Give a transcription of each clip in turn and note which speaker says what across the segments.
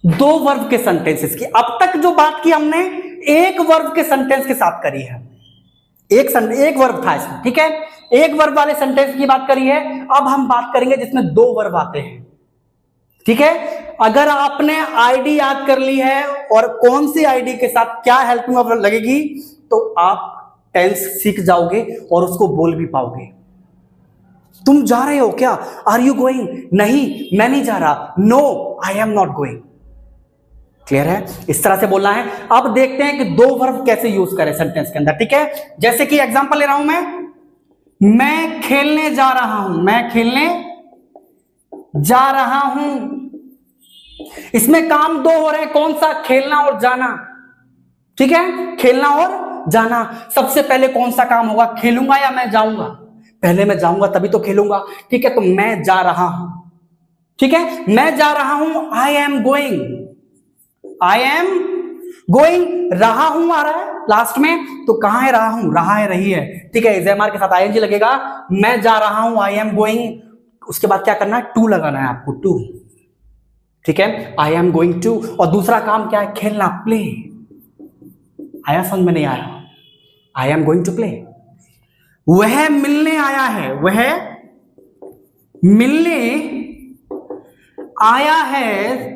Speaker 1: दो वर्ब के सेंटेंसेस की। अब तक जो बात की हमने एक वर्ब के सेंटेंस के साथ करी है, एक वर्ब था इसमें, ठीक है, एक वर्ब वाले सेंटेंस की बात करी है। अब हम बात करेंगे जिसमें दो वर्ब आते हैं, ठीक है। अगर आपने आईडी याद कर ली है और कौन सी आईडी के साथ क्या हेल्पिंग वर्ब लगेगी, तो आप टेंस सीख जाओगे और उसको बोल भी पाओगे। तुम जा रहे हो क्या? Are you going? नहीं मैं नहीं जा रहा। No I am not going. क्लियर है? इस तरह से बोलना है। अब देखते हैं कि दो वर्ब कैसे यूज करें सेंटेंस के अंदर, ठीक है। जैसे कि एग्जांपल ले रहा हूं मैं खेलने जा रहा हूं, मैं खेलने जा रहा हूं। इसमें काम दो हो रहे हैं, कौन सा? खेलना और जाना, ठीक है, खेलना और जाना। सबसे पहले कौन सा काम होगा? खेलूंगा या मैं जाऊंगा? पहले मैं जाऊंगा तभी तो खेलूंगा, ठीक है। तो मैं जा रहा हूं, ठीक है, मैं जा रहा हूं। I am going, I am going. रहा हूं आ रहा है लास्ट में, तो कहां है रहा हूं? रहा है, रही है, ठीक है। इजेमार के साथ आईएनजी लगेगा। मैं जा रहा हूं, आई एम गोइंग। उसके बाद क्या करना है? टू लगाना है आपको, टू, ठीक है। I am going to. और दूसरा काम क्या है? खेलना, प्ले। आया समझ में? नहीं आया? I am going to play. वह मिलने आया है, वह मिलने आया है।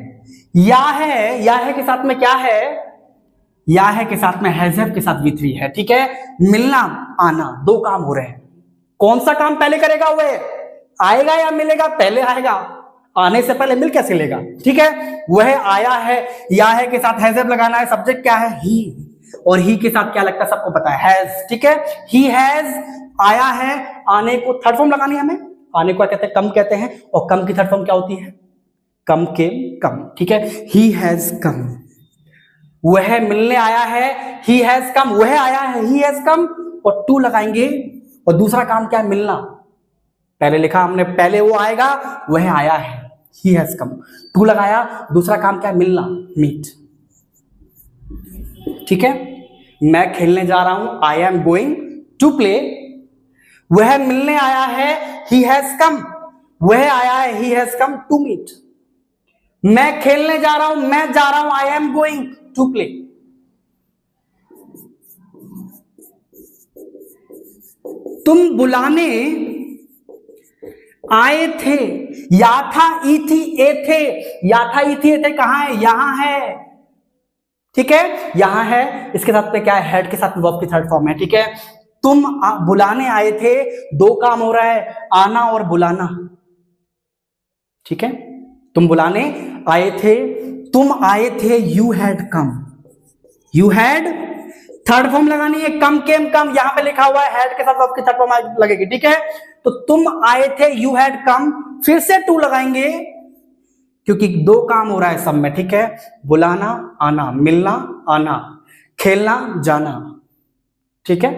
Speaker 1: या है के साथ में क्या है? या है के साथ में हैजब के साथ V3 है, ठीक है। मिलना, आना, दो काम हो रहे हैं। कौन सा काम पहले करेगा? वह आएगा या मिलेगा? पहले आएगा, आने से पहले मिल कैसे लेगा, ठीक है। वह आया है, या है के साथ हैजब लगाना है। सब्जेक्ट क्या है? ही। और ही के साथ क्या लगता है? सबको पता है, हैज, ठीक है। ही हैज आया है। आने को थर्ड फॉर्म लगानी है हमें। आने को कहते हैं कम कहते हैं, और कम की थर्ड फॉर्म क्या होती है? कम के कम, ठीक है। ही हैज कम। वह मिलने आया है, ही हैज कम। वह आया है, ही हैज कम, और टू लगाएंगे। और दूसरा काम क्या है? मिलना। पहले लिखा हमने, पहले वो आएगा, वह आया है, ही हैज कम। टू लगाया, दूसरा काम क्या है? मिलना, मीट, ठीक है। मैं खेलने जा रहा हूं, I am going to play. वह मिलने आया है, ही हैज कम। वह आया है, he has come to meet. मैं खेलने जा रहा हूं, मैं जा रहा हूं, I am going to play. तुम बुलाने आए थे। या था, ई थी, ए थे। या था, ई थी, ए थे कहां है? यहां है, ठीक है, यहां है। इसके साथ पे क्या है? हेड के साथ वर्ब की थर्ड फॉर्म है, ठीक है। तुम बुलाने आए थे, दो काम हो रहा है, आना और बुलाना, ठीक है। तुम बुलाने आए थे, तुम आए थे, you had come. You had third form लगानी है, कम केम कम। यहां पे लिखा हुआ है हेड के साथ वर्ब की थर्ड फॉर्म लगेगी, ठीक है। तो तुम आए थे, यू हैड कम, फिर से टू लगाएंगे क्योंकि दो काम हो रहा है सब में, ठीक है। बुलाना, आना, मिलना, आना, खेलना, जाना, ठीक है।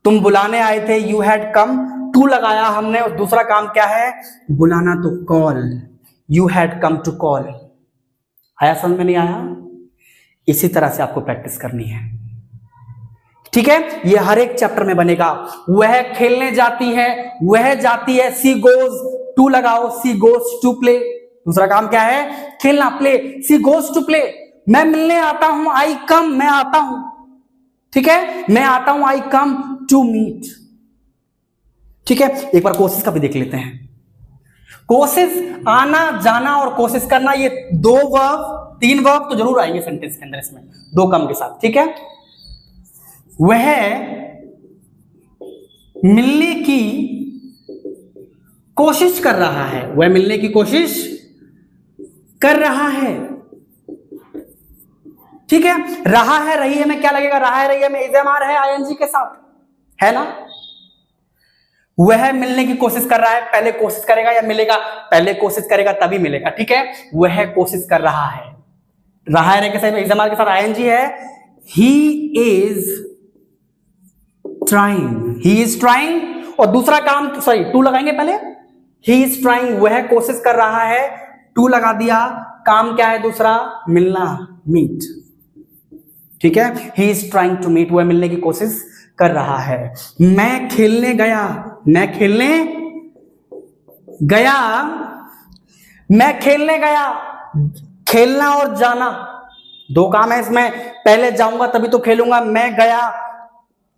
Speaker 1: तुम बुलाने आए थे, यू हैड कम, टू लगाया हमने। और दूसरा काम क्या है? बुलाना, तो call, you had come to call. आया समझ में? नहीं आया? इसी तरह से आपको प्रैक्टिस करनी है, ठीक है। ये हर एक चैप्टर में बनेगा। वह खेलने जाती है, वह जाती है, सी गोज, टू लगाओ, सी गोज टू प्ले। दूसरा काम क्या है? खेलना, play, she goes to play. मैं मिलने आता हूं, आई कम, मैं आता हूं, ठीक है, मैं आता हूं, आई कम टू मीट, ठीक है। एक बार कोशिश का भी देख लेते हैं। कोशिश, आना, जाना और कोशिश करना, ये दो वर्ब, तीन वर्ब तो जरूर आएंगे सेंटेंस के अंदर इसमें, दो कम के साथ, ठीक है। वह मिलने की कोशिश कर रहा है, वह मिलने की कोशिश कर रहा है, ठीक है। रहा है, रही है में क्या लगेगा? रहा है, रही है में इज़ेमार है आईएनजी के साथ, है ना। वह मिलने की कोशिश कर रहा है, पहले कोशिश करेगा या मिलेगा? पहले कोशिश करेगा तभी मिलेगा, ठीक है। वह कोशिश कर रहा है, रहा है के साथ इज़ेमार के साथ आईएनजी है। He is trying, he is trying. और दूसरा काम, सॉरी, टू लगाएंगे पहले। ही इज ट्राइंग, वह कोशिश कर रहा है, टू लगा दिया। काम क्या है दूसरा? मिलना, मीट, ठीक है। He is trying to meet, वह मिलने की कोशिश कर रहा है। मैं खेलने गया, मैं खेलने गया, मैं खेलने गया, खेलना और जाना, दो काम है इसमें, पहले जाऊंगा तभी तो खेलूंगा। मैं गया,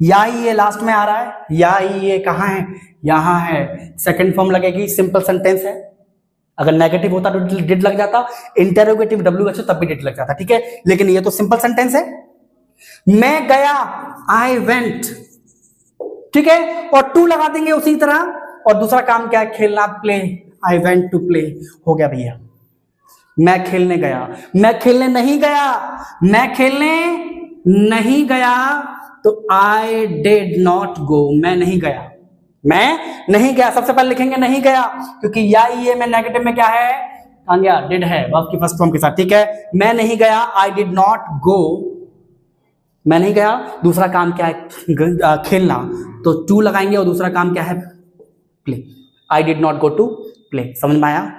Speaker 1: या ही ये लास्ट में आ रहा है, या ही ये कहां है, यहां है, सेकंड फॉर्म लगेगी, सिंपल सेंटेंस है। अगर नेगेटिव होता तो डिड लग जाता, इंटेरोगेटिव WH तब भी डिड लग जाता, ठीक है, लेकिन ये तो सिंपल सेंटेंस है। मैं गया, आई वेंट, ठीक है, और टू लगा देंगे उसी तरह। और दूसरा काम क्या है, खेलना, play, I went to play, हो गया भैया। मैं खेलने गया, मैं खेलने नहीं गया, मैं खेलने नहीं गया, तो आई डिड नॉट गो, मैं नहीं गया, मैं नहीं गया। सबसे पहले लिखेंगे नहीं गया, क्योंकि या ये में नेगेटिव में क्या है, कहां गया, डिड है वर्ब की फर्स्ट फॉर्म के साथ, ठीक है। मैं नहीं गया, आई डिड नॉट गो, मैं नहीं गया। दूसरा काम क्या है, खेलना, तो टू लगाएंगे, और दूसरा काम क्या है, play, I did not go to play. समझ में आया?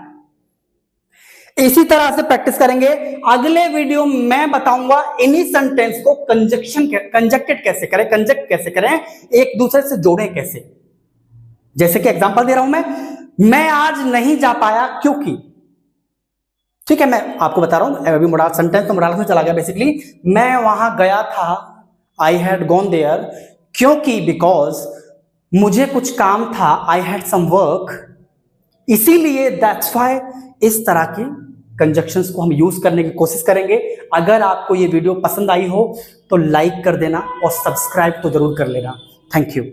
Speaker 1: इसी तरह से प्रैक्टिस करेंगे। अगले वीडियो में बताऊंगा इन्हीं सेंटेंस को कंजक्टेड कैसे करें, कंजक्ट कैसे करें, एक दूसरे से जोड़ें कैसे। जैसे कि एग्जांपल दे रहा हूं मैं आज नहीं जा पाया क्योंकि, ठीक है, मैं आपको बता रहा हूं, अभी मोडाल सेंटेंस तो मोडाल में चला गया। बेसिकली मैं वहां गया था, आई हैड गॉन देयर, क्योंकि बिकॉज मुझे कुछ काम था, आई हैड सम वर्क, इसीलिए दैट्स व्हाई। इस तरह की कंजक्शंस को हम यूज करने की कोशिश करेंगे। अगर आपको ये वीडियो पसंद आई हो तो लाइक कर देना और सब्सक्राइब तो जरूर कर लेना। Thank you.